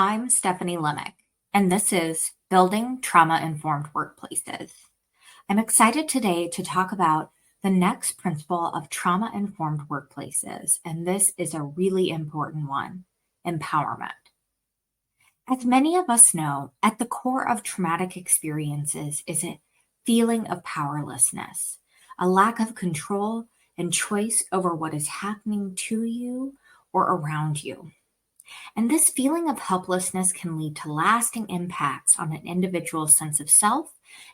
I'm Stephanie Lemick, and this is Building Trauma-Informed Workplaces. I'm excited today to talk about the next principle of trauma-informed workplaces, and this is a really important one: empowerment. As many of us know, at the core of traumatic experiences is a feeling of powerlessness, a lack of control and choice over what is happening to you or around you. And this feeling of helplessness can lead to lasting impacts on an individual's sense of self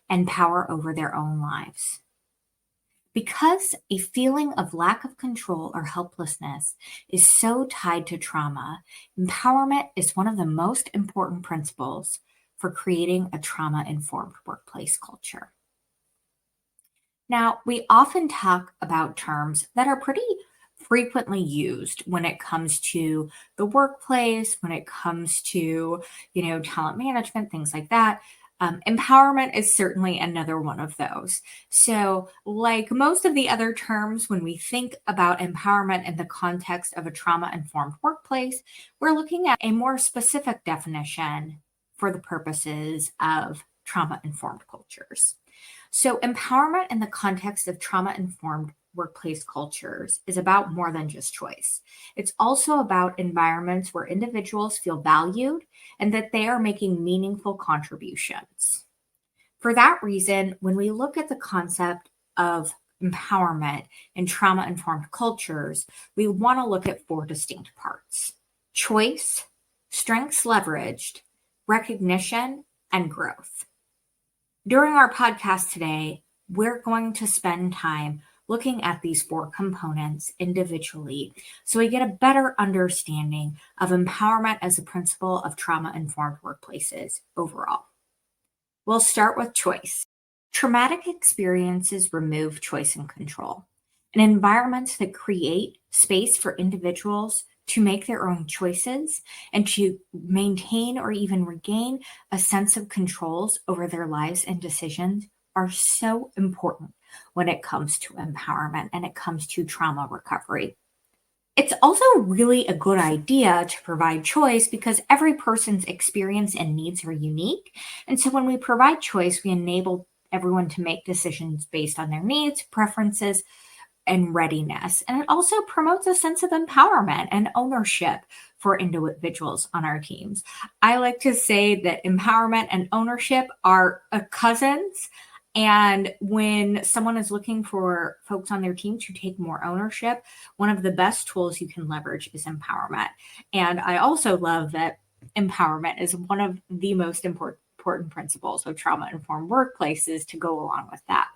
and power over their own lives. Because a feeling of lack of control or helplessness is so tied to trauma, empowerment is one of the most important principles for creating a trauma-informed workplace culture. Now, we often talk about terms that are pretty frequently used when it comes to the workplace, when it comes to, talent management, things like that. Empowerment is certainly another one of those. So, like most of the other terms, when we think about empowerment in the context of a trauma-informed workplace, we're looking at a more specific definition for the purposes of trauma-informed cultures. So, empowerment in the context of trauma informed workplace cultures is about more than just choice. It's also about environments where individuals feel valued and that they are making meaningful contributions. For that reason, when we look at the concept of empowerment in trauma informed cultures, we want to look at four distinct parts: choice, strengths leveraged, recognition, and growth. During our podcast today, we're going to spend time looking at these four components individually so we get a better understanding of empowerment as a principle of trauma-informed workplaces overall. We'll start with choice. Traumatic experiences remove choice and control. In environments that create space for individuals to make their own choices and to maintain or even regain a sense of controls over their lives and decisions are so important when it comes to empowerment and it comes to trauma recovery. It's also really a good idea to provide choice because every person's experience and needs are unique. And so when we provide choice, we enable everyone to make decisions based on their needs, preferences, and readiness. And it also promotes a sense of empowerment and ownership for individuals on our teams. I like to say that empowerment and ownership are cousins. And when someone is looking for folks on their team to take more ownership, one of the best tools you can leverage is empowerment. And I also love that empowerment is one of the most important principles of trauma-informed workplaces to go along with that.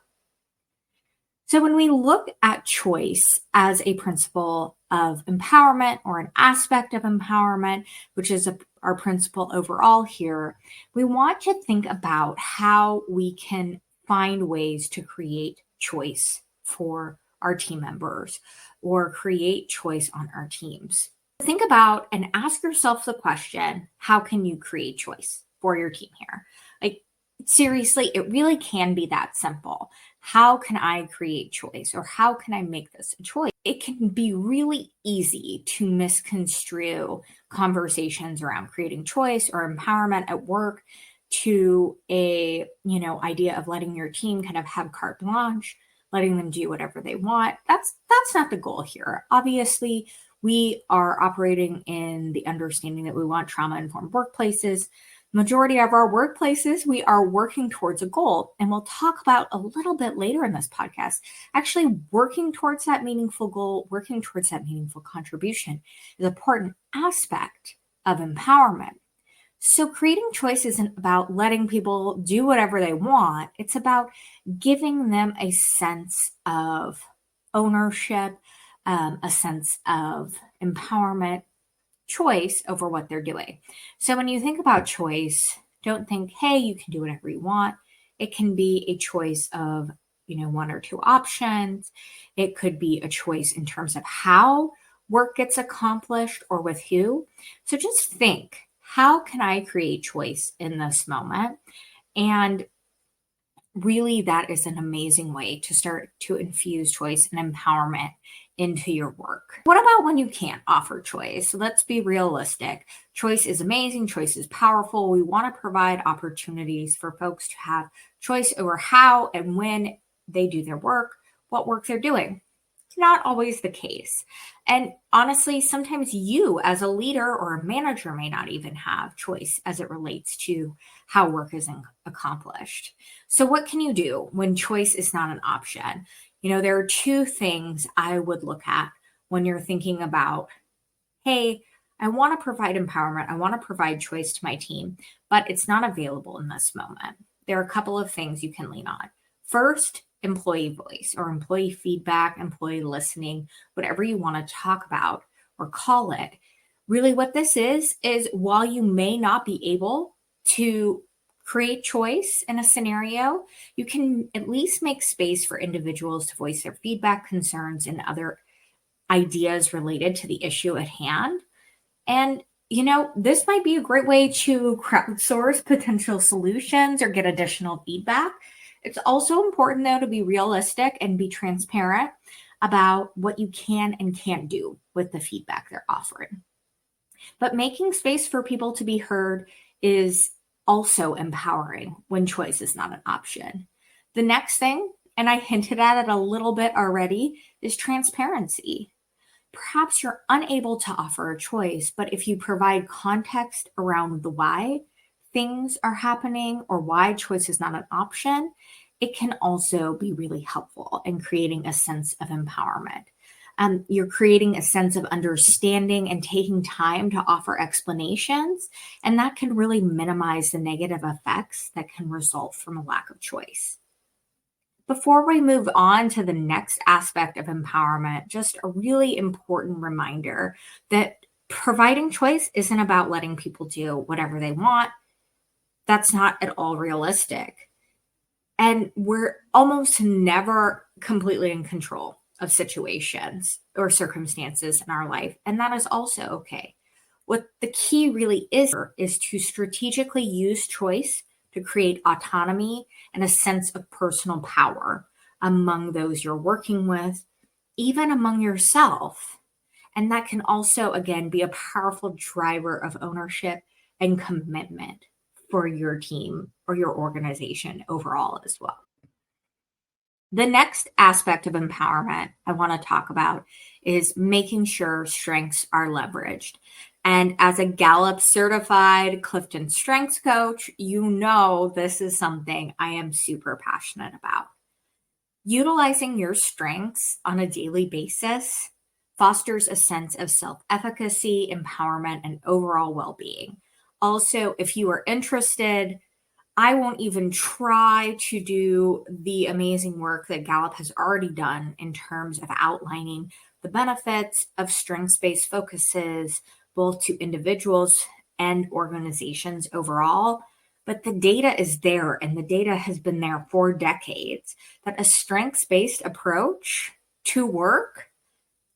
So when we look at choice as a principle of empowerment or an aspect of empowerment, which is our principle overall here, we want to think about how we can find ways to create choice for our team members or create choice on our teams. Think about and ask yourself the question, how can you create choice for your team here? Like, seriously, it really can be that simple. How can I create choice, or how can I make this a choice? It can be really easy to misconstrue conversations around creating choice or empowerment at work to a, idea of letting your team kind of have carte blanche, letting them do whatever they want. That's not the goal here. Obviously, we are operating in the understanding that we want trauma-informed workplaces. Majority of our workplaces, we are working towards a goal, and we'll talk about a little bit later in this podcast. Actually, working towards that meaningful goal, working towards that meaningful contribution is an important aspect of empowerment. So creating choice isn't about letting people do whatever they want. It's about giving them a sense of ownership, a sense of empowerment, choice over what they're doing. So when you think about choice, don't think, hey, you can do whatever you want. It can be a choice of, one or two options. It could be a choice in terms of how work gets accomplished or with who. So just think, how can I create choice in this moment? And really, that is an amazing way to start to infuse choice and empowerment into your work. What about when you can't offer choice? Let's be realistic. Choice is amazing. Choice is powerful. We want to provide opportunities for folks to have choice over how and when they do their work, what work they're doing. It's not always the case. And honestly, sometimes you as a leader or a manager may not even have choice as it relates to how work is accomplished. So what can you do when choice is not an option? There are two things I would look at when you're thinking about, hey, I want to provide empowerment. I want to provide choice to my team, but it's not available in this moment. There are a couple of things you can lean on. First, employee voice or employee feedback, employee listening, whatever you want to talk about or call it. Really, what this is while you may not be able to create choice in a scenario, you can at least make space for individuals to voice their feedback, concerns, and other ideas related to the issue at hand. And this might be a great way to crowdsource potential solutions or get additional feedback. It's also important, though, to be realistic and be transparent about what you can and can't do with the feedback they're offering. But making space for people to be heard is also empowering when choice is not an option. The next thing, and I hinted at it a little bit already, is transparency. Perhaps you're unable to offer a choice, but if you provide context around the why things are happening or why choice is not an option, it can also be really helpful in creating a sense of empowerment. You're creating a sense of understanding and taking time to offer explanations, and that can really minimize the negative effects that can result from a lack of choice. Before we move on to the next aspect of empowerment, just a really important reminder that providing choice isn't about letting people do whatever they want. That's not at all realistic. And we're almost never completely in control of situations or circumstances in our life. And that is also okay. What the key really is to strategically use choice to create autonomy and a sense of personal power among those you're working with, even among yourself. And that can also, again, be a powerful driver of ownership and commitment for your team or your organization overall as well. The next aspect of empowerment I want to talk about is making sure strengths are leveraged. And as a Gallup certified Clifton Strengths coach, this is something I am super passionate about. Utilizing your strengths on a daily basis fosters a sense of self-efficacy, empowerment, and overall well-being. Also, if you are interested, I won't even try to do the amazing work that Gallup has already done in terms of outlining the benefits of strengths-based focuses, both to individuals and organizations overall. But the data is there, and the data has been there for decades, that a strengths-based approach to work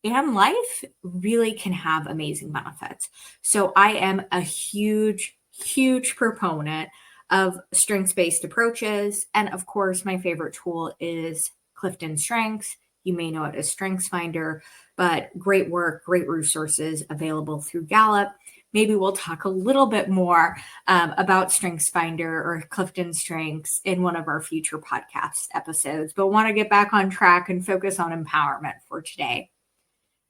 and life really can have amazing benefits. So I am a huge, huge proponent of strengths-based approaches. And of course, my favorite tool is Clifton Strengths. You may know it as StrengthsFinder, but great work, great resources available through Gallup. Maybe we'll talk a little bit more about StrengthsFinder or Clifton Strengths in one of our future podcast episodes, but want to get back on track and focus on empowerment for today.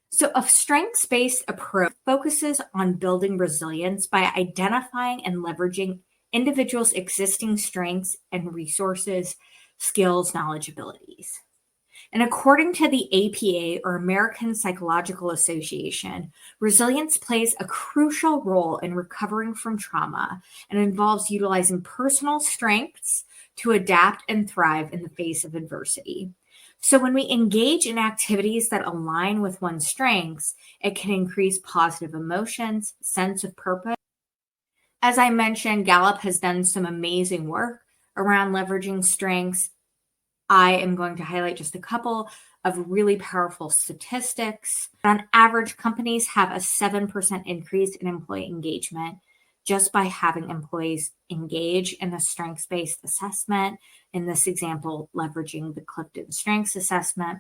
So a strengths-based approach focuses on building resilience by identifying and leveraging individuals' existing strengths and resources, skills, knowledge, abilities. And according to the APA, or American Psychological Association, resilience plays a crucial role in recovering from trauma and involves utilizing personal strengths to adapt and thrive in the face of adversity. So when we engage in activities that align with one's strengths, it can increase positive emotions, sense of purpose. As I mentioned, Gallup has done some amazing work around leveraging strengths. I am going to highlight just a couple of really powerful statistics. On average, companies have a 7% increase in employee engagement just by having employees engage in a strengths-based assessment. In this example, leveraging the Clifton Strengths Assessment.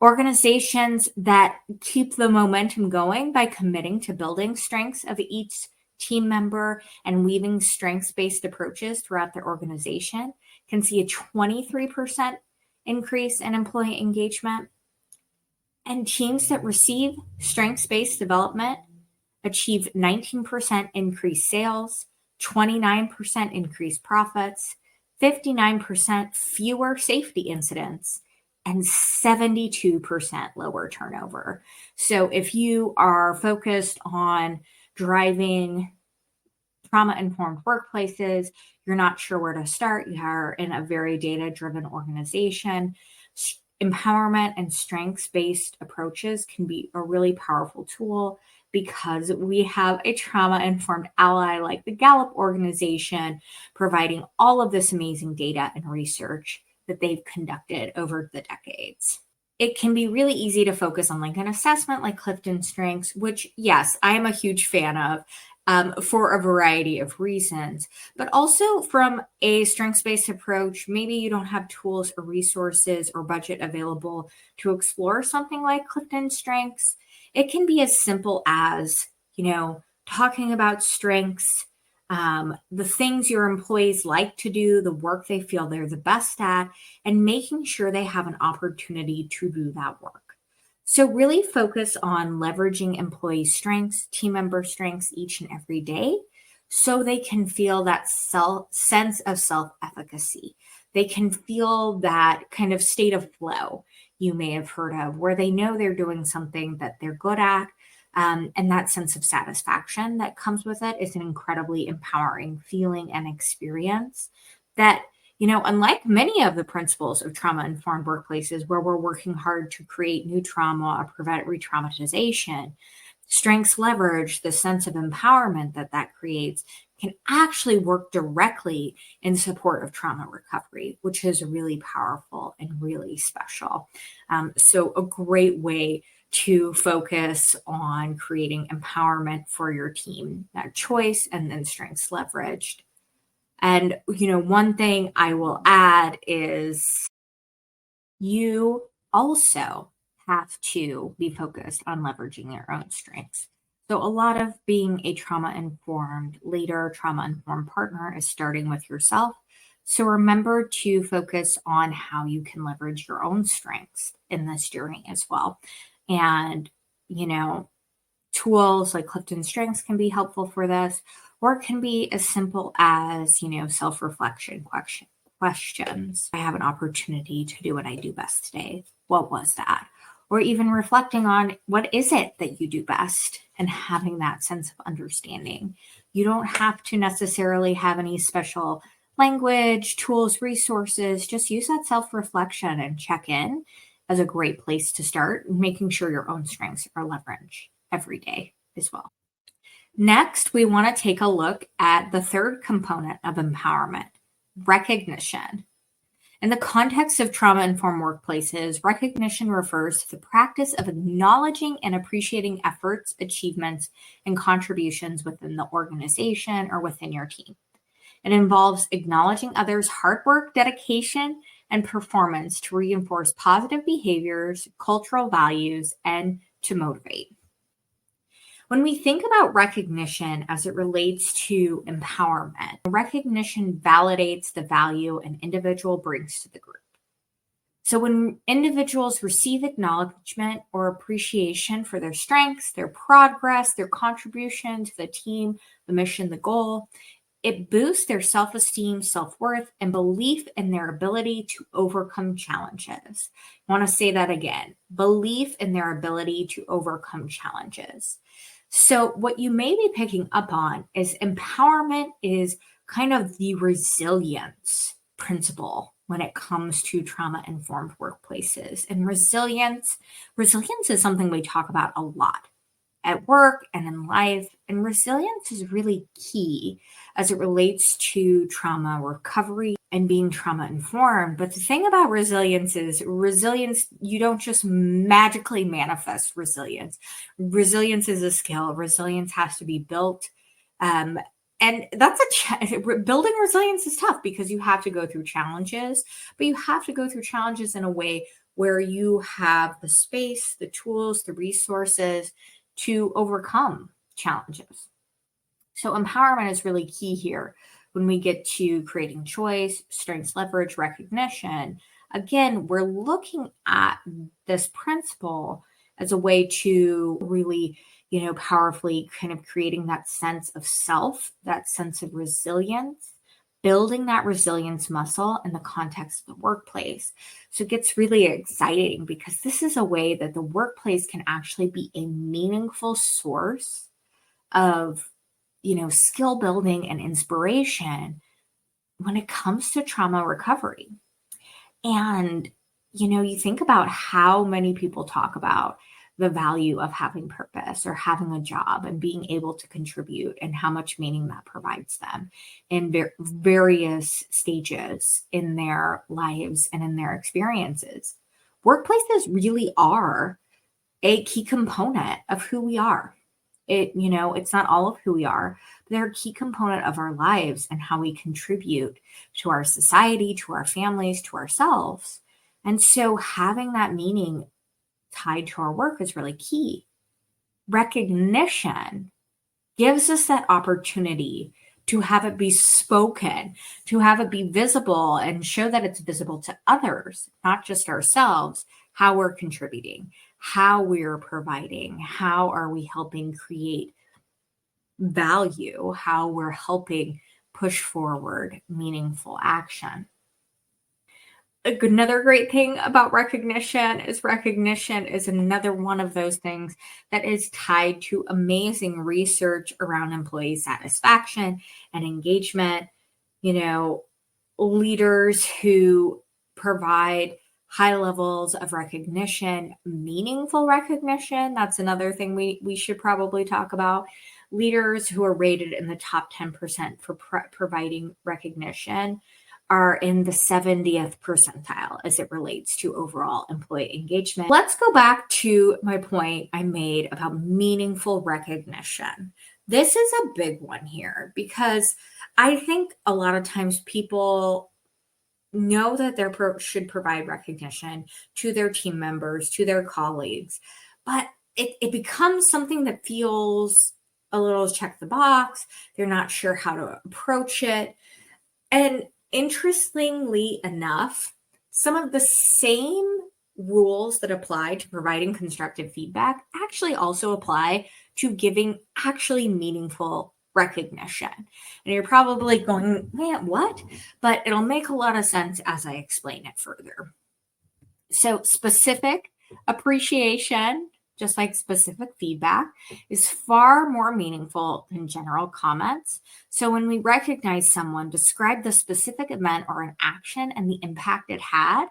Organizations that keep the momentum going by committing to building strengths of each team member and weaving strengths-based approaches throughout their organization can see a 23% increase in employee engagement. And teams that receive strengths-based development achieve 19% increased sales, 29% increased profits, 59% fewer safety incidents, and 72% lower turnover. So if you are focused on driving trauma-informed workplaces, you're not sure where to start, you are in a very data-driven organization, empowerment and strengths-based approaches can be a really powerful tool because we have a trauma-informed ally like the Gallup organization providing all of this amazing data and research that they've conducted over the decades. It can be really easy to focus on like an assessment like Clifton Strengths, which, yes, I am a huge fan of for a variety of reasons, but also from a strengths-based approach, maybe you don't have tools or resources or budget available to explore something like Clifton Strengths. It can be as simple as, talking about strengths, the things your employees like to do, the work they feel they're the best at, and making sure they have an opportunity to do that work. So really focus on leveraging employee strengths, team member strengths each and every day so they can feel that sense of self-efficacy. They can feel that kind of state of flow you may have heard of where they know they're doing something that they're good at. And that sense of satisfaction that comes with it is an incredibly empowering feeling and experience that, unlike many of the principles of trauma-informed workplaces where we're working hard to create new trauma or prevent re-traumatization, strengths leverage the sense of empowerment that creates can actually work directly in support of trauma recovery, which is really powerful and really special. So a great way to focus on creating empowerment for your team, that choice and then strengths leveraged. And, one thing I will add is you also have to be focused on leveraging your own strengths. So a lot of being a trauma-informed leader, trauma-informed partner is starting with yourself. So remember to focus on how you can leverage your own strengths in this journey as well. And, tools like Clifton Strengths can be helpful for this, or it can be as simple as, self-reflection questions. I have an opportunity to do what I do best today. What was that? Or even reflecting on what is it that you do best and having that sense of understanding. You don't have to necessarily have any special language, tools, resources. Just use that self-reflection and check in as a great place to start, making sure your own strengths are leveraged every day as well. Next, we want to take a look at the third component of empowerment, recognition. In the context of trauma-informed workplaces, recognition refers to the practice of acknowledging and appreciating efforts, achievements, and contributions within the organization or within your team. It involves acknowledging others' hard work, dedication, and performance to reinforce positive behaviors, cultural values, and to motivate. When we think about recognition as it relates to empowerment, recognition validates the value an individual brings to the group. So when individuals receive acknowledgement or appreciation for their strengths, their progress, their contribution to the team, the mission, the goal, it boosts their self-esteem, self-worth, and belief in their ability to overcome challenges. I want to say that again, belief in their ability to overcome challenges. So what you may be picking up on is empowerment is kind of the resilience principle when it comes to trauma-informed workplaces. And resilience is something we talk about a lot at work and in life. And resilience is really key as it relates to trauma recovery and being trauma informed. But the thing about resilience is you don't just magically manifest resilience. Resilience is a skill. Resilience has to be built. And that's building resilience is tough because you have to go through challenges, but you have to go through challenges in a way where you have the space, the tools, the resources to overcome challenges. So, empowerment is really key here when we get to creating choice, strengths, leverage, recognition. Again, we're looking at this principle as a way to really, powerfully kind of creating that sense of self, that sense of resilience, building that resilience muscle in the context of the workplace. So it gets really exciting because this is a way that the workplace can actually be a meaningful source of skill building and inspiration when it comes to trauma recovery. And, you think about how many people talk about the value of having purpose or having a job and being able to contribute and how much meaning that provides them in various stages in their lives and in their experiences. Workplaces really are a key component of who we are. It's not all of who we are, but they're a key component of our lives and how we contribute to our society, to our families, to ourselves. And so having that meaning tied to our work is really key. Recognition gives us that opportunity to have it be spoken, to have it be visible and show that it's visible to others, not just ourselves, how we're contributing, how we're providing, how are we helping create value, how we're helping push forward meaningful action. Another great thing about recognition is another one of those things that is tied to amazing research around employee satisfaction and engagement. You know, leaders who provide high levels of recognition, meaningful recognition. That's another thing we should probably talk about. Leaders who are rated in the top 10% for providing recognition are in the 70th percentile as it relates to overall employee engagement. Let's go back to my point I made about meaningful recognition. This is a big one here because I think a lot of times people know that they should provide recognition to their team members, to their colleagues, but it becomes something that feels a little check the box. They're not sure how to approach it. And interestingly enough, some of the same rules that apply to providing constructive feedback actually also apply to giving actually meaningful recognition. And you're probably going, man, what? But it'll make a lot of sense as I explain it further. So, specific appreciation, just like specific feedback, is far more meaningful than general comments. So, when we recognize someone, describe the specific event or an action and the impact it had.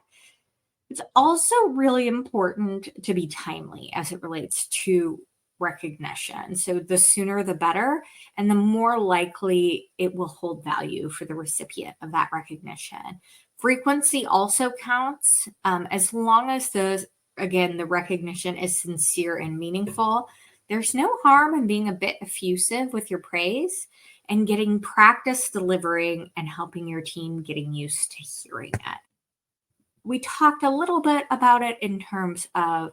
It's also really important to be timely as it relates to recognition. So, the sooner the better, and the more likely it will hold value for the recipient of that recognition. Frequency also counts as long as the recognition is sincere and meaningful. There's no harm in being a bit effusive with your praise and getting practice delivering and helping your team getting used to hearing it. We talked a little bit about it in terms of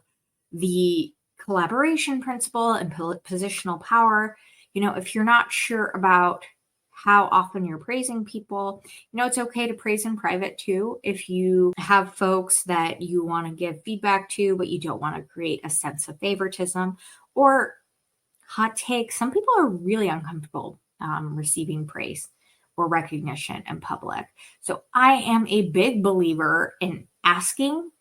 the collaboration principle and positional power. If you're not sure about how often you're praising people, it's okay to praise in private too. If you have folks that you want to give feedback to, but you don't want to create a sense of favoritism or hot take, some people are really uncomfortable receiving praise or recognition in public. So I am a big believer in asking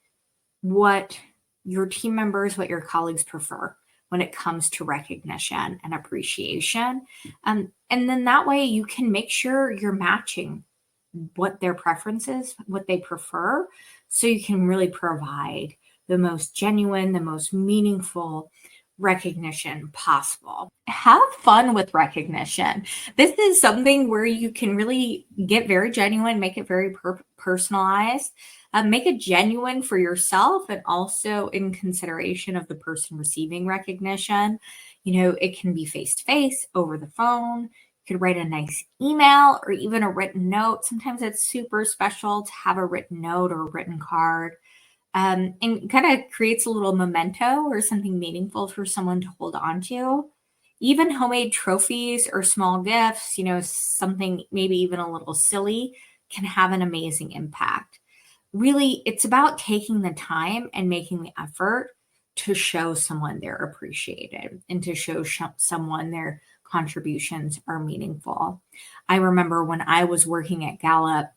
what your team members, what your colleagues prefer when it comes to recognition and appreciation. And then that way you can make sure you're matching what their preferences, what they prefer, so you can really provide the most genuine, the most meaningful recognition possible. Have fun with recognition. This is something where you can really get very genuine, make it very personalized, make it genuine for yourself and also in consideration of the person receiving recognition. It can be face to face, over the phone. You could write a nice email or even a written note. Sometimes it's super special to have a written note or a written card. and kind of creates a little memento or something meaningful for someone to hold on to. Even homemade trophies or small gifts, something maybe even a little silly, can have an amazing impact. Really, it's about taking the time and making the effort to show someone they're appreciated and to show someone their contributions are meaningful. I remember when I was working at Gallup,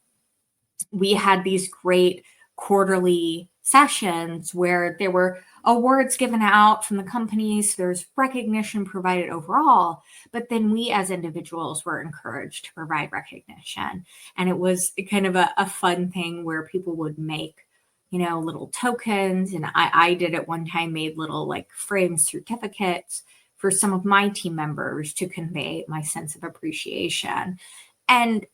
we had these great quarterly sessions where there were awards given out from the companies. There's recognition provided overall, but then we as individuals were encouraged to provide recognition. And it was kind of a fun thing where people would make, little tokens. And I did at one time, made little like framed certificates for some of my team members to convey my sense of appreciation. And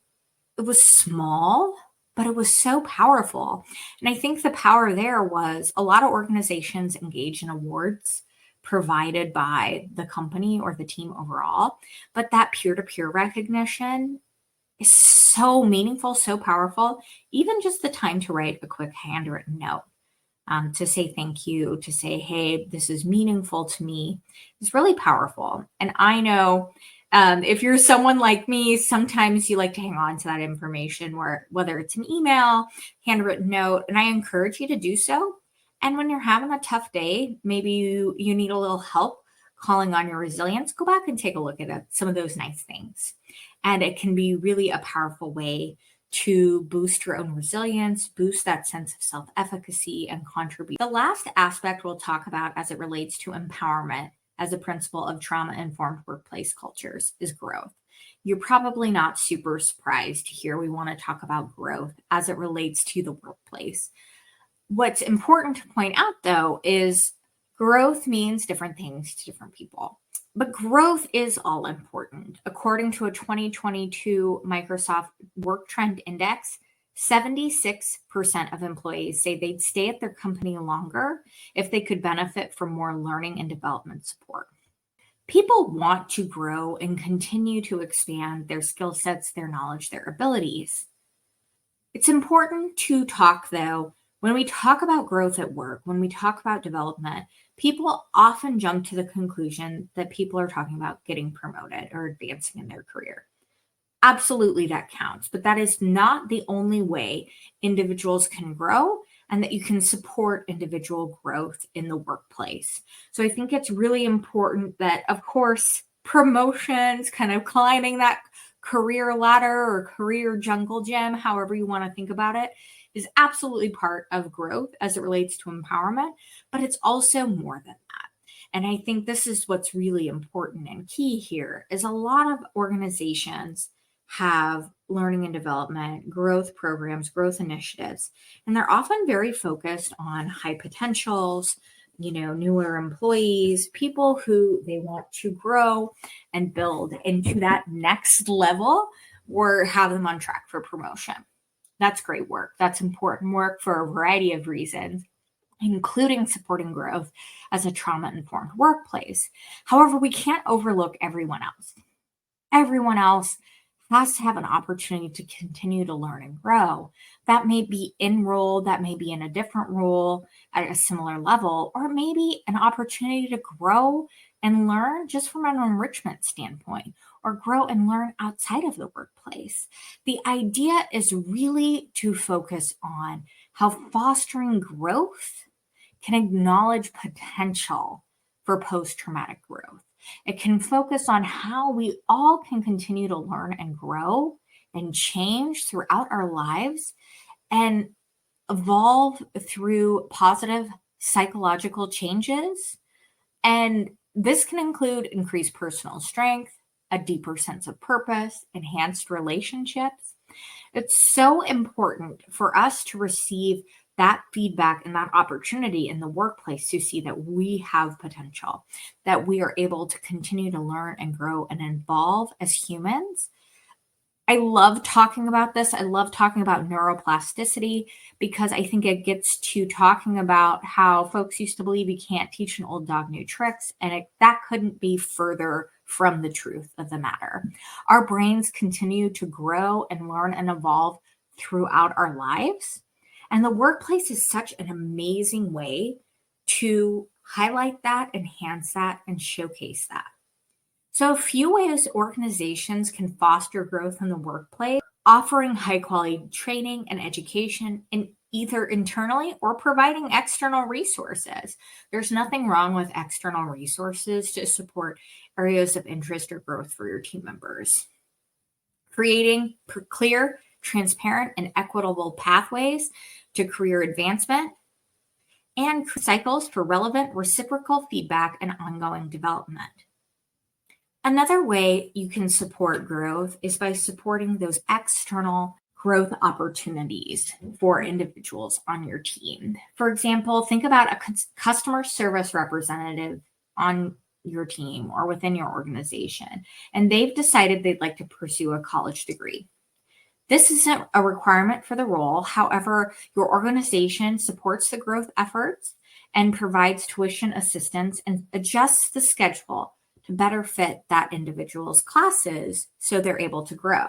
it was small, but it was so powerful. And I think the power there was a lot of organizations engage in awards provided by the company or the team overall, but that peer-to-peer recognition is so meaningful, so powerful. Even just the time to write a quick handwritten note, to say thank you, to say, hey, this is meaningful to me, is really powerful. And I know if you're someone like me, sometimes you like to hang on to that information, whether it's an email, handwritten note, and I encourage you to do so. And when you're having a tough day, maybe you need a little help calling on your resilience, go back and take a look at some of those nice things. And it can be really a powerful way to boost your own resilience, boost that sense of self-efficacy, and contribute. The last aspect we'll talk about as it relates to empowerment as a principle of trauma-informed workplace cultures is growth. You're probably not super surprised to hear we want to talk about growth as it relates to the workplace. What's important to point out, though, is growth means different things to different people. But growth is all important. According to a 2022 Microsoft Work Trend Index, 76% of employees say they'd stay at their company longer if they could benefit from more learning and development support. People want to grow and continue to expand their skill sets, their knowledge, their abilities. It's important to talk, though, when we talk about growth at work, when we talk about development, people often jump to the conclusion that people are talking about getting promoted or advancing in their career. Absolutely, that counts, but that is not the only way individuals can grow and that you can support individual growth in the workplace. So I think it's really important that, of course, promotions, kind of climbing that career ladder or career jungle gym, however you want to think about it, is absolutely part of growth as it relates to empowerment, but it's also more than that. And I think this is what's really important and key here is a lot of organizations have learning and development, growth programs, growth initiatives, and they're often very focused on high potentials, newer employees, people who they want to grow and build into that next level or have them on track for promotion. That's great work. That's important work for a variety of reasons, including supporting growth as a trauma-informed workplace. However, we can't overlook everyone else. Everyone else has to have an opportunity to continue to learn and grow. That may be in role, that may be in a different role at a similar level, or maybe an opportunity to grow and learn just from an enrichment standpoint, or grow and learn outside of the workplace. The idea is really to focus on how fostering growth can acknowledge potential for post-traumatic growth. It can focus on how we all can continue to learn and grow and change throughout our lives and evolve through positive psychological changes. And this can include increased personal strength, a deeper sense of purpose, enhanced relationships. It's so important for us to receive that feedback and that opportunity in the workplace to see that we have potential, that we are able to continue to learn and grow and evolve as humans. I love talking about this. I love talking about neuroplasticity because I think it gets to talking about how folks used to believe you can't teach an old dog new tricks, and that couldn't be further from the truth of the matter. Our brains continue to grow and learn and evolve throughout our lives. And the workplace is such an amazing way to highlight that, enhance that, and showcase that. So, a few ways organizations can foster growth in the workplace: offering high quality training and education in either internally or providing external resources. There's nothing wrong with external resources to support areas of interest or growth for your team members. Creating clear, transparent, and equitable pathways to career advancement and cycles for relevant reciprocal feedback and ongoing development. Another way you can support growth is by supporting those external growth opportunities for individuals on your team. For example, think about a customer service representative on your team or within your organization, and they've decided they'd like to pursue a college degree. This isn't a requirement for the role. However, your organization supports the growth efforts and provides tuition assistance and adjusts the schedule to better fit that individual's classes so they're able to grow.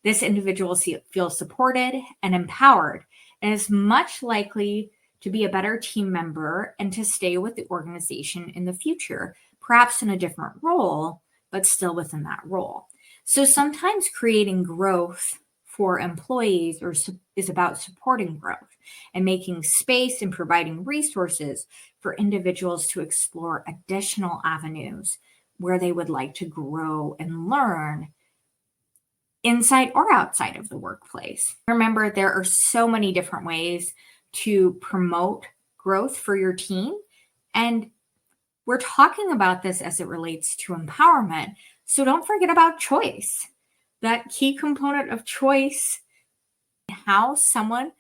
This individual feels supported and empowered and is much likely to be a better team member and to stay with the organization in the future, perhaps in a different role, but still within that role. So sometimes creating growth for employees is about supporting growth and making space and providing resources for individuals to explore additional avenues where they would like to grow and learn inside or outside of the workplace. Remember, there are so many different ways to promote growth for your team. And we're talking about this as it relates to empowerment. So don't forget about choice. That key component of choice, how someone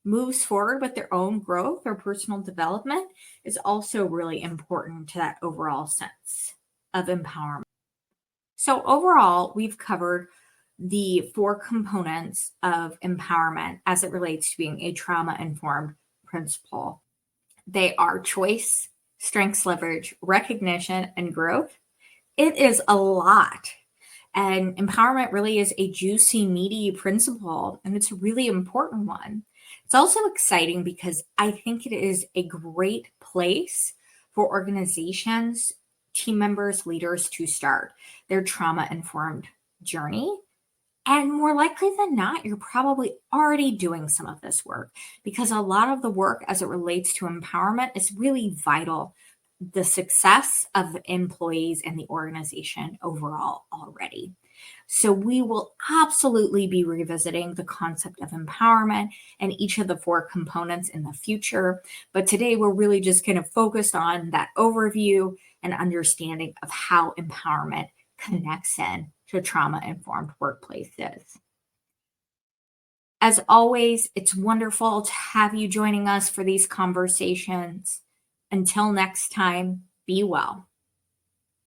moves forward with their own growth or personal development, is also really important to that overall sense of empowerment. So overall, we've covered the 4 components of empowerment as it relates to being a trauma-informed principal. They are choice, strengths, leverage, recognition, and growth. It is a lot. And empowerment really is a juicy, meaty principle, and it's a really important one. It's also exciting because I think it is a great place for organizations, team members, leaders to start their trauma-informed journey. And more likely than not, you're probably already doing some of this work because a lot of the work as it relates to empowerment is really vital to the success of employees and the organization overall already. So we will absolutely be revisiting the concept of empowerment and each of the 4 components in the future. But today we're really just kind of focused on that overview and understanding of how empowerment connects in to trauma-informed workplaces. As always, it's wonderful to have you joining us for these conversations. Until next time, be well.